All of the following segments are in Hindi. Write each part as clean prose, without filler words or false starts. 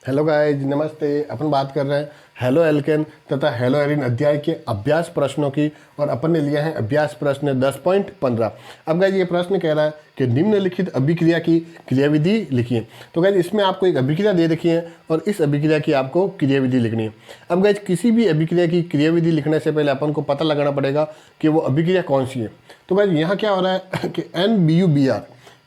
हेलो गाइस, नमस्ते। अपन बात कर रहे हैं हेलो एल्केन तथा हेलो एरिन अध्याय के अभ्यास प्रश्नों की और अपन ने लिया है अभ्यास प्रश्न 10.15। अब गाइस ये प्रश्न कह रहा है कि निम्नलिखित अभिक्रिया की क्रियाविधि लिखिए। तो गाइस इसमें आपको एक अभिक्रिया दे रखी है और इस अभिक्रिया की आपको क्रियाविधि लिखनी है। अब गाइस किसी भी अभिक्रिया की क्रियाविधि लिखने से पहले अपन को पता लगाना पड़ेगा कि वो अभिक्रिया कौन सी है। तो गाइस यहाँ क्या हो रहा है कि NBuBr,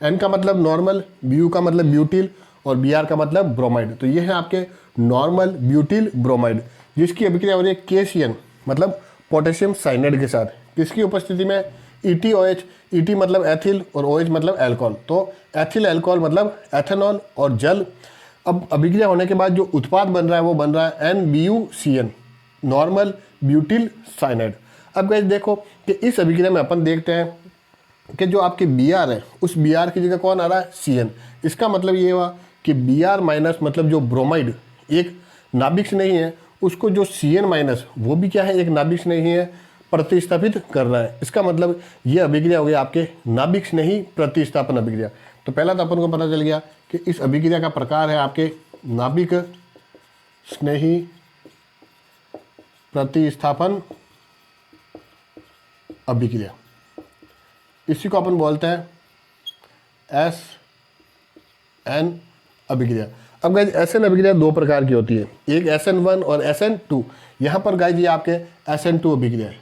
N का मतलब नॉर्मल, Bu का मतलब ब्यूटिल और Br का मतलब ब्रोमाइड। तो ये है आपके नॉर्मल ब्यूटिल ब्रोमाइड, जिसकी अभिक्रिया हो रही है KCN मतलब पोटेशियम साइनाइड के साथ। किसकी उपस्थिति में? ETOH, ET मतलब एथिल और OH मतलब अल्कोहल। तो एथिल अल्कोहल मतलब एथेनॉल और जल। अब अभिक्रिया होने के बाद जो उत्पाद बन रहा है वो बन रहा है NBuCN, नॉर्मल ब्यूटिल साइनाइड। अब गाइस देखो कि इस अभिक्रिया में अपन देखते हैं कि जो आपके Br है उस Br की जगह कौन आ रहा है? CN। इसका मतलब ये हुआ कि Br माइनस मतलब जो ब्रोमाइड एक नाभिक नहीं है, उसको जो CN माइनस वो भी क्या है, एक नाभिक नहीं है, प्रतिस्थापित कर रहा है। इसका मतलब ये अभिक्रिया हो गई आपके नाभिक नहीं प्रतिस्थापन अभिक्रिया। तो पहला तो अपन को पता चल गया कि इस अभिक्रिया का प्रकार है आपके नाभिक स्नेही प्रतिस्थापन अभिक्रिया। इसी को अपन बोलते हैं SN अभिक्रिया। अब गाइज SN अभिक्रिया दो प्रकार की होती है, एक SN1 और SN2। यहाँ पर गाइज ये आपके SN2 अभिक्रिया है।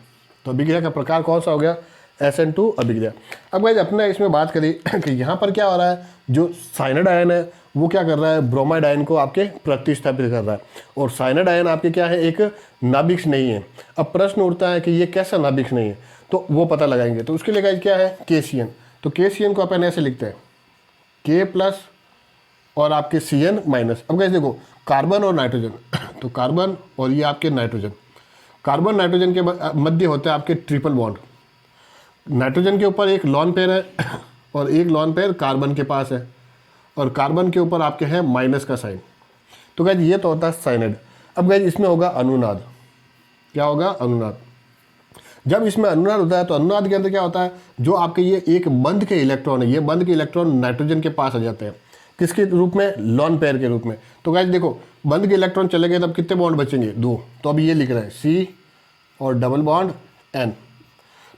तो अभिक्रिया का प्रकार कौन सा हो गया? SN2 अभिक्रिया। अब गाइज अपने इसमें बात करें कि यहाँ पर क्या हो रहा है, जो साइनाइड आयन है वो क्या कर रहा है, ब्रोमाइड आयन को आपके प्रतिस्थापित कर रहा है। और साइनाइड आयन आपके क्या है, एक नाभिक नहीं है। अब प्रश्न उठता है कि ये कैसा नाभिक नहीं है, तो वो पता लगाएंगे। तो उसके लिए गाइज क्या है, KCN। तो KCN को अपन ऐसे लिखते हैं K प्लस और आपके CN माइनस। अब गाइज देखो कार्बन और नाइट्रोजन तो कार्बन और ये आपके नाइट्रोजन, कार्बन नाइट्रोजन के मध्य होते हैं आपके ट्रिपल बॉन्ड। नाइट्रोजन के ऊपर एक लॉन पेयर है और एक लॉन पेयर कार्बन के पास है, और कार्बन के ऊपर आपके हैं माइनस का साइन। तो गाइज ये तो होता है साइनाइड। अब गाइज इसमें होगा अनुनाद। क्या होगा? अनुनाद। जब इसमें अनुनाद होता है तो अनुनाद के अंदर क्या होता है, जो आपके ये एक बंध के इलेक्ट्रॉन है, ये बंध के इलेक्ट्रॉन नाइट्रोजन के पास आ जाते हैं। किसके रूप में? लॉन पेयर के रूप में। तो गाइज देखो बंध के इलेक्ट्रॉन चले गए तब कितने बॉन्ड बचेंगे? दो। तो अभी ये लिख रहे हैं C और डबल बॉन्ड N।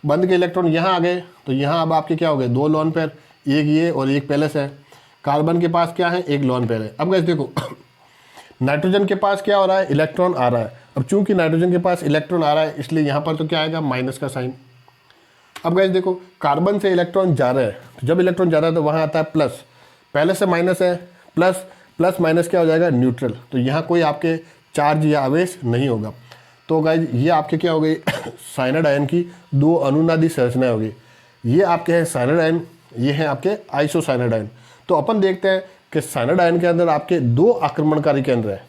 बंध के इलेक्ट्रॉन यहाँ आ गए तो यहाँ अब आपके क्या हो गए, दो लॉन पेयर, एक ये और एक पहले से है। कार्बन के पास क्या है, एक लॉन पेयर है। अब गाइज देखो नाइट्रोजन के पास क्या हो रहा है, इलेक्ट्रॉन आ रहा है। अब चूंकि नाइट्रोजन के पास इलेक्ट्रॉन आ रहा है इसलिए यहाँ पर तो क्या आएगा, माइनस का साइन। अब गाइज देखो कार्बन से इलेक्ट्रॉन जा रहा है, तो जब इलेक्ट्रॉन जा रहा है तो वहाँ आता है प्लस, पहले से माइनस है, प्लस प्लस माइनस क्या हो जाएगा, न्यूट्रल। तो यहाँ कोई आपके चार्ज या आवेश नहीं होगा। तो गाइज ये आपके क्या हो गई साइनाइड आयन की दो अनुनादी संरचनाएं हो गई। ये आपके हैं साइनाइड आयन, ये हैं आपके आइसोसाइनाइड आयन। तो अपन देखते हैं कि साइनाइड आयन के अंदर आपके दो आक्रमणकारी केंद्र है,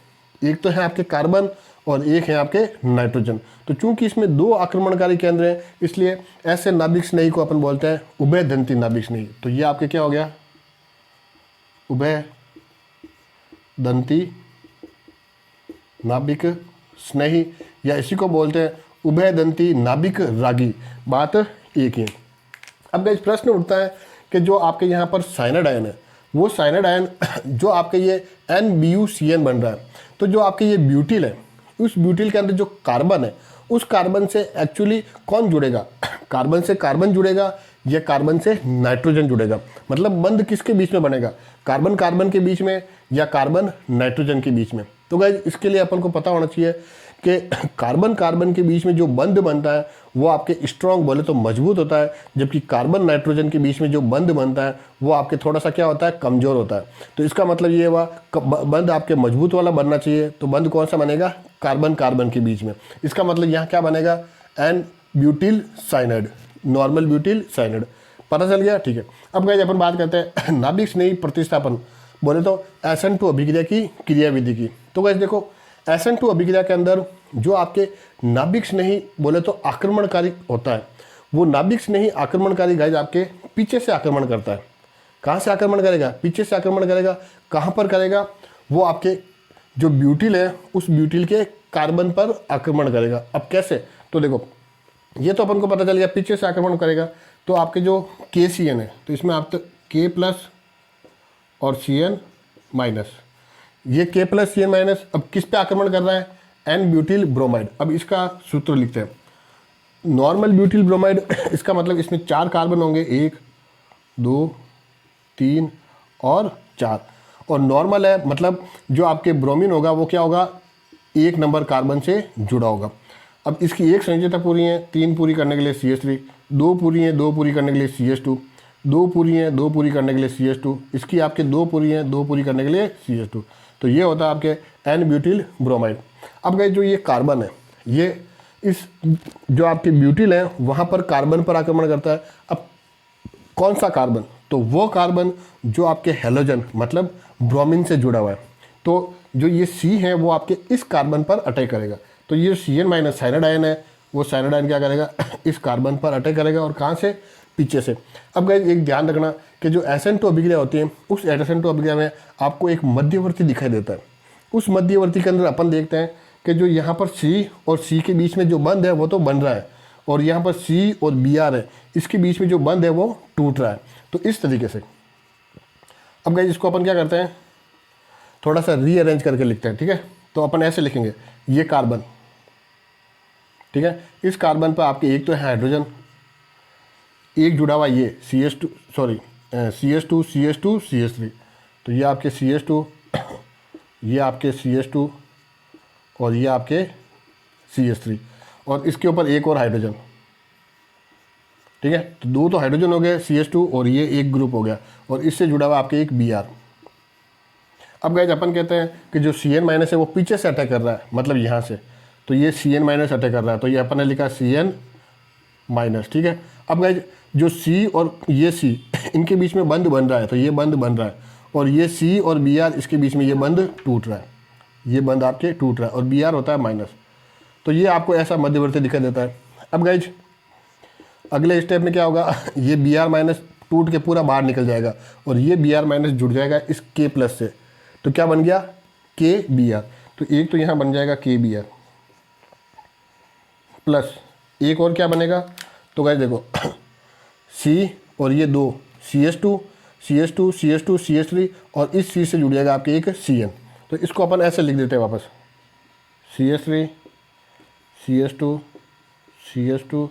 एक तो है आपके कार्बन और एक है आपके नाइट्रोजन। तो चूंकि इसमें दो आक्रमणकारी केंद्र हैं इसलिए ऐसे नाभिक स्नेही को अपन बोलते हैं उभयदंती नाभिक स्नेही। तो ये आपके क्या हो गया, उभयदंती नाभिक स्नेही, या इसी को बोलते हैं उभयदंती नाभिक रागी। बात एक ही। अब गाइस प्रश्न उठता है कि जो आपके यहाँ पर साइनाइड आयन है वो साइनाइड आयन जो आपके ये NBuCN बन रहा है, तो जो आपके ये ब्यूटिल है उस ब्यूटिल के अंदर जो कार्बन है उस कार्बन से एक्चुअली कौन जुड़ेगा, कार्बन से कार्बन जुड़ेगा या कार्बन से नाइट्रोजन जुड़ेगा। मतलब बंध किसके बीच में बनेगा, कार्बन कार्बन के बीच में या कार्बन नाइट्रोजन के बीच में। तो गाइस इसके लिए अपन को पता होना चाहिए कि कार्बन कार्बन के बीच में जो बंध बनता है वो आपके स्ट्रॉन्ग बोले तो मजबूत होता है, जबकि कार्बन नाइट्रोजन के बीच में जो बंध बनता है वो आपके थोड़ा सा क्या होता है, कमज़ोर होता है। तो इसका मतलब ये हुआ बंध आपके मजबूत वाला बनना चाहिए। तो बंध कौन सा बनेगा, कार्बन कार्बन के बीच में। इसका मतलब यहाँ क्या बनेगा, N-ब्यूटिल साइनाइड, नॉर्मल ब्यूटिल साइनाइड। पता चल गया? ठीक है। अब गाइस अपन बात करते हैं नाभिक स्नेही प्रतिस्थापन बोले तो SN2 अभिक्रिया की क्रियाविधि की। तो गाइस देखो SN2 अभिक्रिया के अंदर जो आपके नाभिक स्नेही बोले तो आक्रमणकारी होता है, वो नाभिक स्नेही आक्रमणकारी गाइस आपके पीछे से आक्रमण करता है। कहाँ से आक्रमण करेगा, पीछे से आक्रमण करेगा। कहाँ पर करेगा, वो आपके जो ब्यूटिल है उस ब्यूटिल के कार्बन पर आक्रमण करेगा। अब कैसे, तो देखो ये तो अपन को पता चल गया पीछे से आक्रमण करेगा। तो आपके जो KCN है तो इसमें आप तो K प्लस और CN माइनस, ये K plus C N minus अब किस पे आक्रमण कर रहा है, एन ब्यूटिल ब्रोमाइड। अब इसका सूत्र लिखते हैं, नॉर्मल ब्यूटिल ब्रोमाइड इसका मतलब इसमें 4 कार्बन होंगे, 1 2 3 और 4, और नॉर्मल है मतलब जो आपके ब्रोमीन होगा वो क्या होगा, 1 नंबर कार्बन से जुड़ा होगा। अब इसकी एक संयोजकता पूरी है, 3 पूरी करने के लिए CH3, 2 पूरी हैं, 2 पूरी करने के लिए CH2, 2 पूरी हैं, 2 पूरी करने के लिए CH2, इसकी आपके 2 पूरी हैं, 2 पूरी करने के लिए CH2। तो ये होता है आपके एन ब्यूटिल ब्रोमाइड। अब गए जो ये कार्बन है, ये इस जो आपके ब्यूटिल है वहाँ पर कार्बन पर आक्रमण करता है। अब कौन सा कार्बन, तो वो कार्बन जो आपके हेलोजन मतलब ब्रोमीन से जुड़ा हुआ है। तो जो ये C है वो आपके इस कार्बन पर अटैक करेगा। तो ये Cn माइनस साइनाइड आयन है, वो साइनाइड आयन क्या करेगा इस कार्बन पर अटैक करेगा, और कहाँ से, पीछे से। अब गाइस एक ध्यान रखना कि जो SN2 अभिक्रिया होती है उस SN2 अभिक्रिया में आपको एक मध्यवर्ती दिखाई देता है। उस मध्यवर्ती के अंदर अपन देखते हैं कि जो यहाँ पर C और C के बीच में जो बंध है वो तो बन रहा है, और यहाँ पर C और Br है, इसके बीच में जो बंध है वो टूट रहा है। तो इस तरीके से अब गाइस इसको अपन क्या करते हैं, थोड़ा सा रीअरेंज करके लिखते हैं, ठीक है। तो अपन ऐसे लिखेंगे, ये कार्बन, ठीक है, इस कार्बन पर आपके एक तो है हाइड्रोजन, एक जुड़ा हुआ ये CH2 sorry CH2 CH2 CH3, तो ये आपके CH2 ये आपके CH2 और ये आपके CH3, और इसके ऊपर एक और हाइड्रोजन, ठीक है। तो 2 तो हाइड्रोजन हो गए CH2, और ये एक ग्रुप हो गया, और इससे जुड़ा हुआ आपके एक Br। अब गाइस अपन कहते हैं कि जो Cn माइनस है वो पीछे से अटैक कर रहा है, मतलब यहाँ से, तो ये Cn माइनस अटैक कर रहा है, तो ये अपन ने लिखा Cn माइनस, ठीक है। अब गाइस जो C और ये C इनके बीच में बंध बन रहा है, तो ये बंध बन रहा है, और ये C और Br इसके बीच में ये बंध टूट रहा है, ये बंध आपके टूट रहा है, और Br होता है माइनस। तो ये आपको ऐसा मध्यवर्ती दिखाई देता है। अब गाइस अगले स्टेप में क्या होगा, ये Br माइनस टूट के पूरा बाहर निकल जाएगा, और ये Br माइनस जुड़ जाएगा इस K प्लस से, तो क्या बन गया KBr। तो एक तो यहाँ बन जाएगा KBr प्लस एक और क्या बनेगा, तो गाइस देखो C और ये 2 CH2 CH2 CH2 CH3, और इस C से जुड़ जाएगा आपके एक Cn। तो इसको अपन ऐसे लिख देते हैं वापस, CH3 CH2 CH2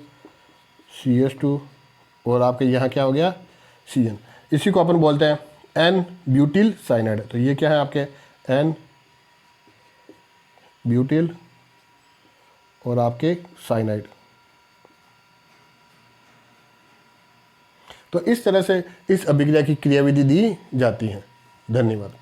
CH2, और आपके यहाँ क्या हो गया Cn। इसी को अपन बोलते हैं एन ब्यूटिल साइनाइड। तो ये क्या है आपके एन ब्यूटिल और आपके साइनाइड। तो इस तरह से इस अभिक्रिया की क्रियाविधि दी जाती है। धन्यवाद।